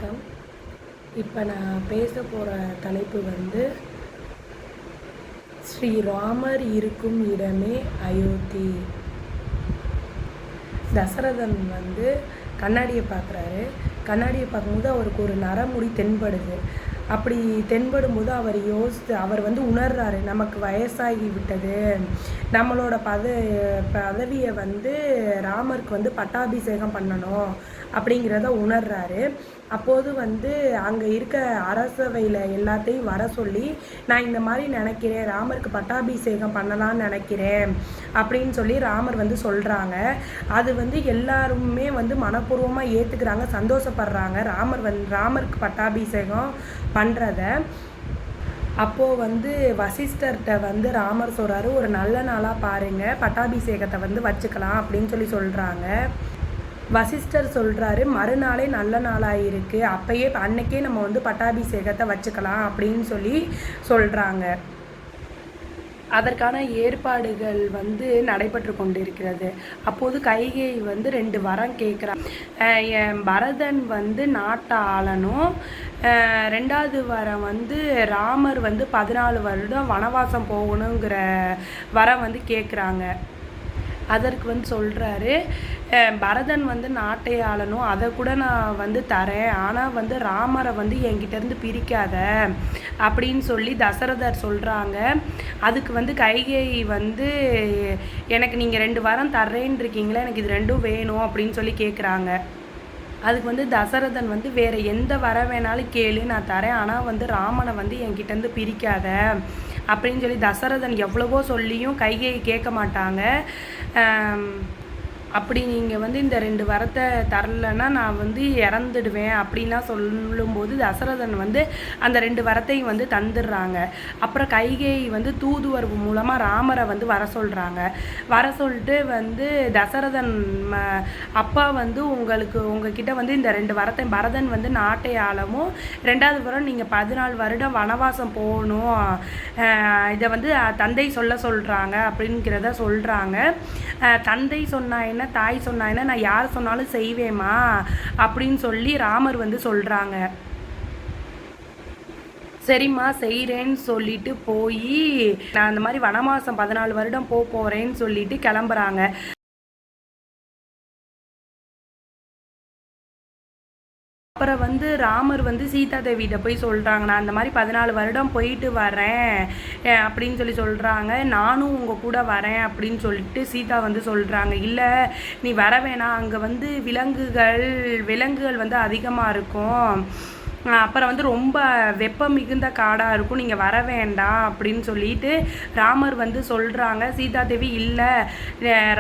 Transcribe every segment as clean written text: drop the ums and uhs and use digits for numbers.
வணக்கம். இப்போ நான் பேச போகிற தலைப்பு ஸ்ரீராமர் இருக்கும் இடமே அயோத்தி. தசரதன் கண்ணாடியை பார்க்குறாரு. கண்ணாடியை பார்க்கும்போது அவருக்கு ஒரு நரமுடி தென்படுது. அப்படி தென்படும்போது அவர் உணர்றாரு, நமக்கு வயசாகி விட்டது, நம்மளோட பதவியை ராமருக்கு பட்டாபிஷேகம் பண்ணணும் அப்படிங்கிறத உணர்றாரு. அப்போது அங்கே இருக்க அரசவையில் எல்லாத்தையும் வர சொல்லி, நான் இந்த மாதிரி நினைக்கிறேன், ராமருக்கு பட்டாபிஷேகம் பண்ணலான்னு நினைக்கிறேன் அப்படின்னு சொல்லி ராமர் சொல்கிறாங்க. அது எல்லாருமே மனப்பூர்வமாக ஏற்றுக்கிறாங்க, சந்தோஷப்படுறாங்க ராமருக்கு பட்டாபிஷேகம் பண்ணுறத. அப்போது வசிஷ்டர்கிட்ட ராமர் சொல்கிறாரு, ஒரு நல்ல நாளாக பாருங்கள், பட்டாபிஷேகத்தை வச்சுக்கலாம் அப்படின்னு சொல்கிறாங்க. வசிஷ்டர் சொல்கிறாரு, மறுநாளே நல்ல நாளாக இருக்குது, அன்னைக்கே நம்ம பட்டாபிஷேகத்தை வச்சுக்கலாம் அப்படின்னு சொல்கிறாங்க. அதற்கான ஏற்பாடுகள் நடைபெற்று கொண்டிருக்கிறது. அப்போது கைகேயி 2 வரம் கேட்குறான். பரதன் நாட்டை ஆளணும், 2வது வரம் ராமர் 14 வருடம் வனவாசம் போகணுங்கிற வரம் கேட்குறாங்க. அதற்கு சொல்கிறாரு, பரதன் நாட்டை ஆளணும், அதை கூட நான் தரேன், ஆனால் ராமரை என்கிட்டேருந்து பிரிக்காத அப்படின்னு சொல்லி தசரதர் சொல்கிறாங்க. அதுக்கு கைகேயி எனக்கு நீங்கள் 2 வரம் தர்றேன்னு இருக்கீங்களே, எனக்கு இது 2ம் வேணும் அப்படின்னு சொல்லி கேட்குறாங்க. அதுக்கு தசரதன் வேறு எந்த வர வேணாலும் கேளு, நான் தரேன், ஆனால் ராமனை என்கிட்டேருந்து பிரிக்காத அப்படின்னு சொல்லி தசரதன் எவ்வளவோ சொல்லியும் கைகேயி கேட்க மாட்டாங்க. அப்படி நீங்கள் இந்த 2 வரத்தை தரலைன்னா நான் இறந்துடுவேன் அப்படின்லாம் சொல்லும்போது தசரதன் அந்த 2 வரத்தையும் தந்துடுறாங்க. அப்புறம் கைகேயி தூதுவர் மூலமாக ராமரை வர சொல்கிறாங்க. வர சொல்லிட்டு தசரதன் அப்பா உங்ககிட்ட இந்த 2 வரத்தை, பரதன் நாட்டை ஆளவும், 2வது வரம் நீங்கள் 14 வருடம் வனவாசம் போகணும், இதை தந்தை சொல்கிறாங்க அப்படிங்கிறத சொல்கிறாங்க. தந்தை சொன்னா என்ன, தாய் சொன்னா என்ன, நான் யார் சொன்னாலும் செய்வேமா அப்படின்னு சொல்லி ராமர் சொல்கிறாங்க. சரிம்மா செய்கிறேன்னு சொல்லிட்டு போய் நான் அந்த மாதிரி வனவாசம் 14 வருடம் போகிறேன்னு சொல்லிட்டு கிளம்புறாங்க. அப்புறம் ராமர் சீதா தேவிகிட்ட போய் சொல்கிறாங்க, நான் அந்த மாதிரி 14 வருடம் போயிட்டு வரேன் அப்படின்னு சொல்கிறாங்க. நானும் உங்கள் கூட வரேன் அப்படின்னு சொல்லிட்டு சீதா சொல்கிறாங்க. இல்லை, நீ வர வேணாம், அங்கே விலங்குகள் அதிகமாக இருக்கும், அப்புறம் ரொம்ப வெப்பம் மிகுந்த காடாக இருக்கும், நீங்கள் வர வேண்டாம் அப்படின்னு சொல்லிட்டு ராமர் சொல்கிறாங்க. சீதாதேவி இல்லை,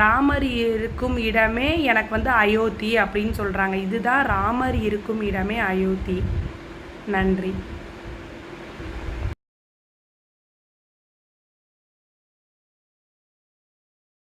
ராமர் இருக்கும் இடமே எனக்கு அயோத்தி அப்படின்னு சொல்கிறாங்க. இதுதான் ராமர் இருக்கும் இடமே அயோத்தி. நன்றி.